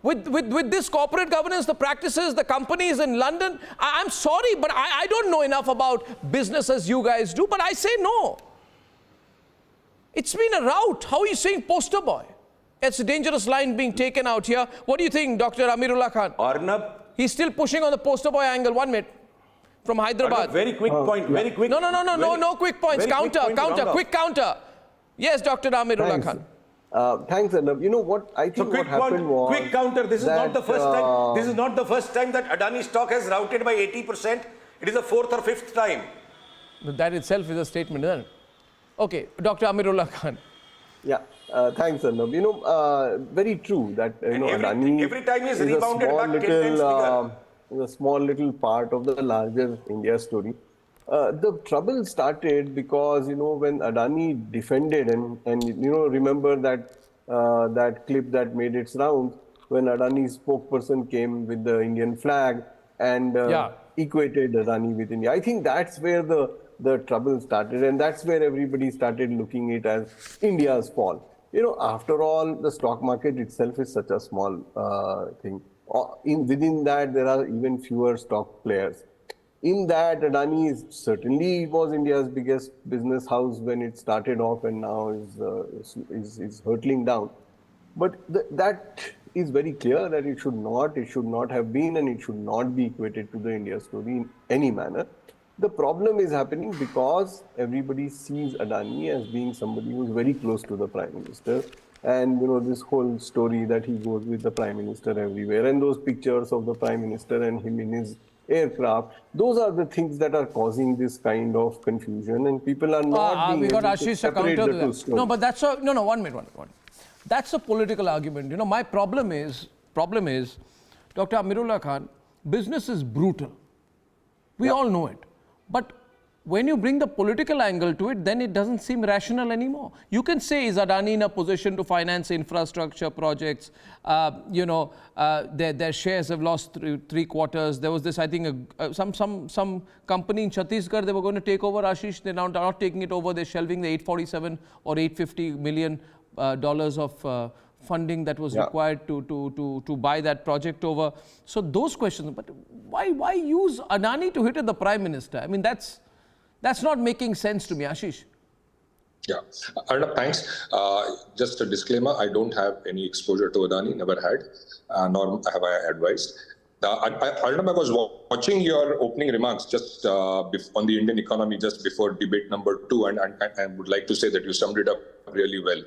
With this corporate governance, the practices, the companies in London, I'm sorry, but I don't know enough about business as you guys do, but I say no. It's been a rout. How are you saying poster boy? It's a dangerous line being taken out here. What do you think, Dr. Amirullah Khan? Arnab? He's still pushing on the poster boy angle. 1 minute. From Hyderabad. Arnab, very quick point. Very quick. No quick points. Quick counter. Yes, Dr. Amirullah Khan. Thanks, Arnab. You know what I think what happened was... Quick counter. This is not the first time. This is not the first time that Adani stock has routed by 80%. It is the 4th or 5th time. But that itself is a statement, isn't it? Okay, Dr. Amirullah Khan. Yeah, thanks, Arnab. You know, very true that Adani every time he's rebounded back 10 times bigger. A small little part of the larger India story. The trouble started because when Adani defended and remember that that clip that made its rounds when Adani's spokesperson came with the Indian flag and equated Adani with India. I think that's where the trouble started, and that's where everybody started looking it as India's fault. After all, the stock market itself is such a small thing. Within that, there are even fewer stock players. In that, Adani certainly was India's biggest business house when it started off, and now is hurtling down. But that is very clear that it should not have been, and it should not be equated to the India story in any manner. The problem is happening because everybody sees Adani as being somebody who is very close to the Prime Minister. And, this whole story that he goes with the Prime Minister everywhere, and those pictures of the Prime Minister and him in his aircraft, those are the things that are causing this kind of confusion, and people are not being able to separate the two stories. No, but that's a, no, 1 minute. That's a political argument. My problem is, Dr. Amirullah Khan, business is brutal. We all know it. But when you bring the political angle to it, then it doesn't seem rational anymore. You can say, is Adani in a position to finance infrastructure projects? Their shares have lost 3/4. There was this, I think, some company in Chhattisgarh, they were going to take over, Ashish. They're now not taking it over. They're shelving the $847 or $850 million of funding that was required to buy that project over. So those questions, but why use Adani to hit at the Prime Minister? I mean, that's not making sense to me, Ashish. Yeah, Arnab, thanks. Just a disclaimer, I don't have any exposure to Adani, never had, nor have I advised. Arnab, I was watching your opening remarks just on the Indian economy just before debate number 2, and I would like to say that you summed it up really well.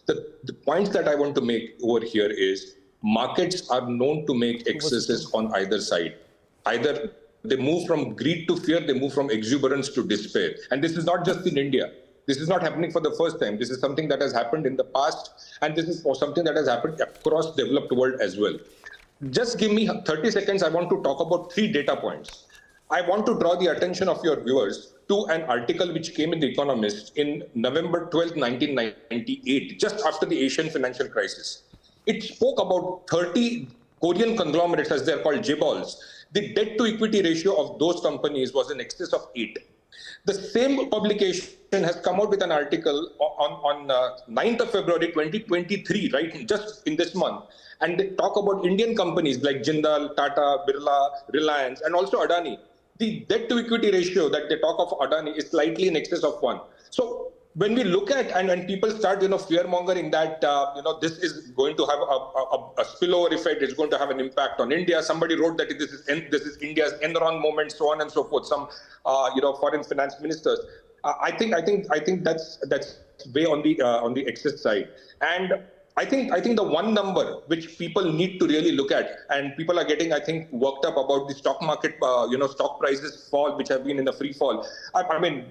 The points that I want to make over here is markets are known to make excesses on either side. Either they move from greed to fear, they move from exuberance to despair. And this is not just in India. This is not happening for the first time. This is something that has happened in the past, and this is something that has happened across the developed world as well. Just give me 30 seconds. I want to talk about 3 data points. I want to draw the attention of your viewers to an article which came in The Economist in November 12, 1998, just after the Asian financial crisis. It spoke about 30 Korean conglomerates, as they're called, J-balls. The debt-to-equity ratio of those companies was in excess of 8. The same publication has come out with an article on 9th of February 2023, right, just in this month. And they talk about Indian companies like Jindal, Tata, Birla, Reliance, and also Adani. The debt-to-equity ratio that they talk of Adani is slightly in excess of 1. So when we look at and when people start, fear-mongering that, this is going to have a spillover effect, it's going to have an impact on India. Somebody wrote that this is India's Enron moment, so on and so forth. Some, foreign finance ministers. I think that's way on the excess side. And I think the one number which people need to really look at, and people are getting, I think, worked up about the stock market, stock prices fall, which have been in a free fall. I mean,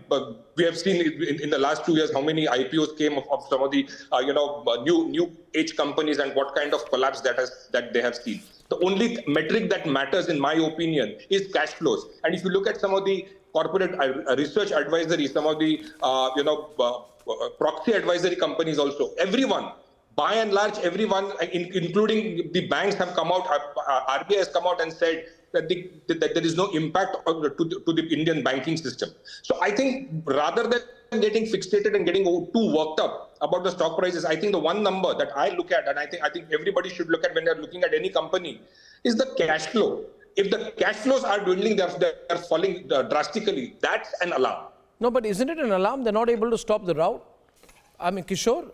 we have seen in the last 2 years how many IPOs came of some of the, new age companies and what kind of collapse that they have seen. The only metric that matters, in my opinion, is cash flows. And if you look at some of the corporate research advisory, some of the, proxy advisory companies also, everyone, by and large, everyone, including the banks, have come out, RBI has come out and said that there is no impact to the Indian banking system. So I think rather than getting fixated and getting too worked up about the stock prices, I think the one number that I look at, and I think everybody should look at when they're looking at any company, is the cash flow. If the cash flows are dwindling, they're falling drastically, that's an alarm. No, but isn't it an alarm? They're not able to stop the rout. I mean, Kishore,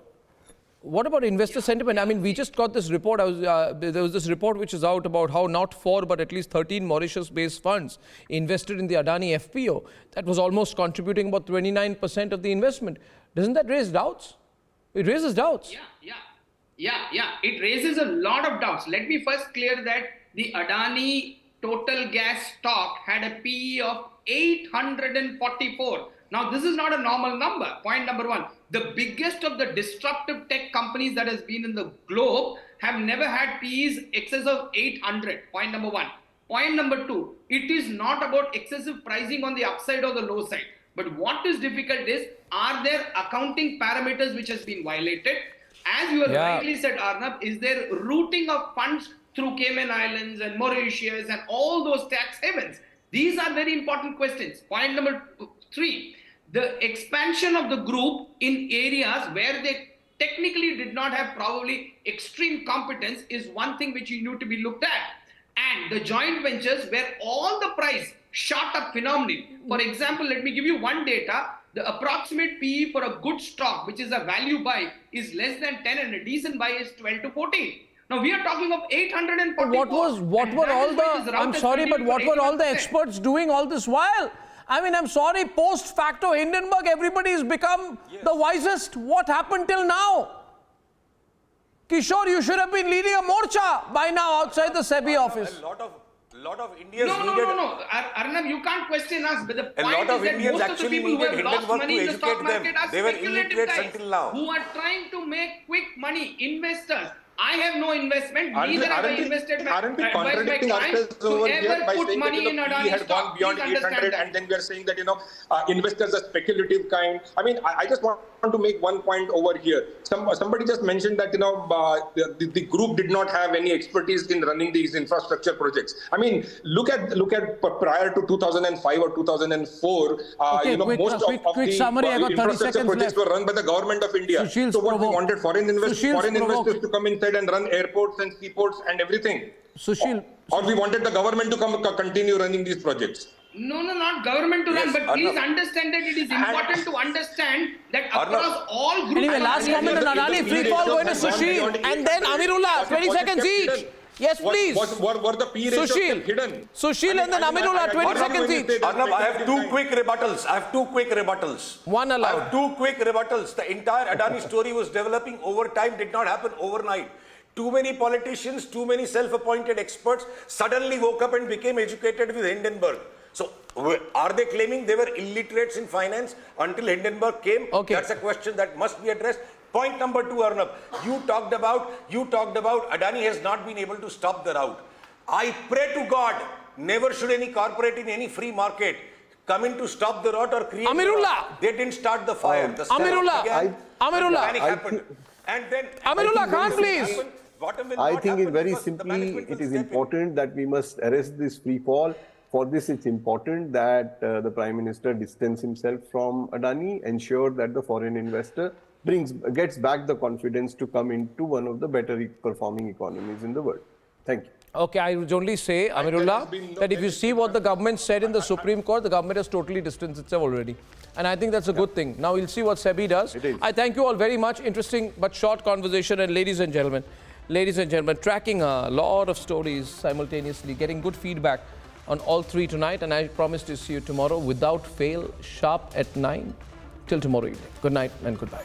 what about investor sentiment? I mean, we just got this report. There was this report which is out about how not 4 but at least 13 Mauritius-based funds invested in the Adani FPO. That was almost contributing about 29% of the investment. Doesn't that raise doubts? It raises doubts. Yeah. It raises a lot of doubts. Let me first clear that the Adani total gas stock had a PE of 844. Now, this is not a normal number. Point number one. The biggest of the disruptive tech companies that has been in the globe have never had PEs excess of 800. Point number one. Point number two, it is not about excessive pricing on the upside or the low side. But what is difficult is, are there accounting parameters which has been violated? As you have rightly said, Arnab, is there routing of funds through Cayman Islands and Mauritius and all those tax havens? These are very important questions. Point number three, the expansion of the group in areas where they technically did not have probably extreme competence is one thing which you need to be looked at. And the joint ventures where all the price shot up phenomenally. For example, let me give you one data. The approximate PE for a good stock, which is a value buy, is less than 10 and a decent buy is 12 to 14. Now we are talking of 844. What were all the, I'm sorry, but what were all the experts doing all this while? I mean, I'm sorry, post facto Hindenburg, everybody has become the wisest. What happened till now? Kishore, you should have been leading a morcha by now outside the SEBI office. A lot of Indians No. Arnab, you can't question us. But the point is that most of the people who have lost money in the stock market are speculative guys who are trying to make quick money. Investors. I have no investment. Neither have I invested aren't we contradicting ourselves over here by saying that Adani had gone beyond 800 and then we are saying that investors are speculative kind. I mean, I just want to make one point over here. Somebody just mentioned that the group did not have any expertise in running these infrastructure projects. I mean, look at prior to 2005 or 2004. Most of the infrastructure projects were run by the government of India. So what we wanted foreign investors to come inside and run airports and seaports and everything. Or we wanted the government to continue running these projects. No, not government to run, but please understand that it is important to understand that across all groups. Anyway, last comment on Adani, free fall going to Sushil and then Amirullah, 20 seconds each. Yes, please. Were the P ratios hidden? Sushil and then Amirullah, 20 seconds each. Arnab, I have two quick rebuttals. One allowed. I have two quick rebuttals. The entire Adani story was developing over time, did not happen overnight. Too many politicians, too many self-appointed experts suddenly woke up and became educated with Hindenburg. So, are they claiming they were illiterates in finance until Hindenburg came? Okay. That's a question that must be addressed. Point number two, Arnab, you talked about Adani has not been able to stop the rout. I pray to God, never should any corporate in any free market come in to stop the rout or create Amirullah. They didn't start the fire. The Amirullah. panic happened. And then Amirullah Khan, please. I think very simply, it is important that we must arrest this free fall. For this, it's important that the Prime Minister distance himself from Adani, ensure that the foreign investor gets back the confidence to come into one of the better performing economies in the world. Thank you. Okay, I would only say, Amirullah, that if you see what the government said in the Supreme Court, the government has totally distanced itself already. And I think that's a good thing. Now we'll see what SEBI does. I thank you all very much. Interesting but short conversation. And ladies and gentlemen, tracking a lot of stories simultaneously, getting good feedback on all three tonight. And I promise to see you tomorrow without fail, sharp at 9. Till tomorrow evening. Good night and goodbye.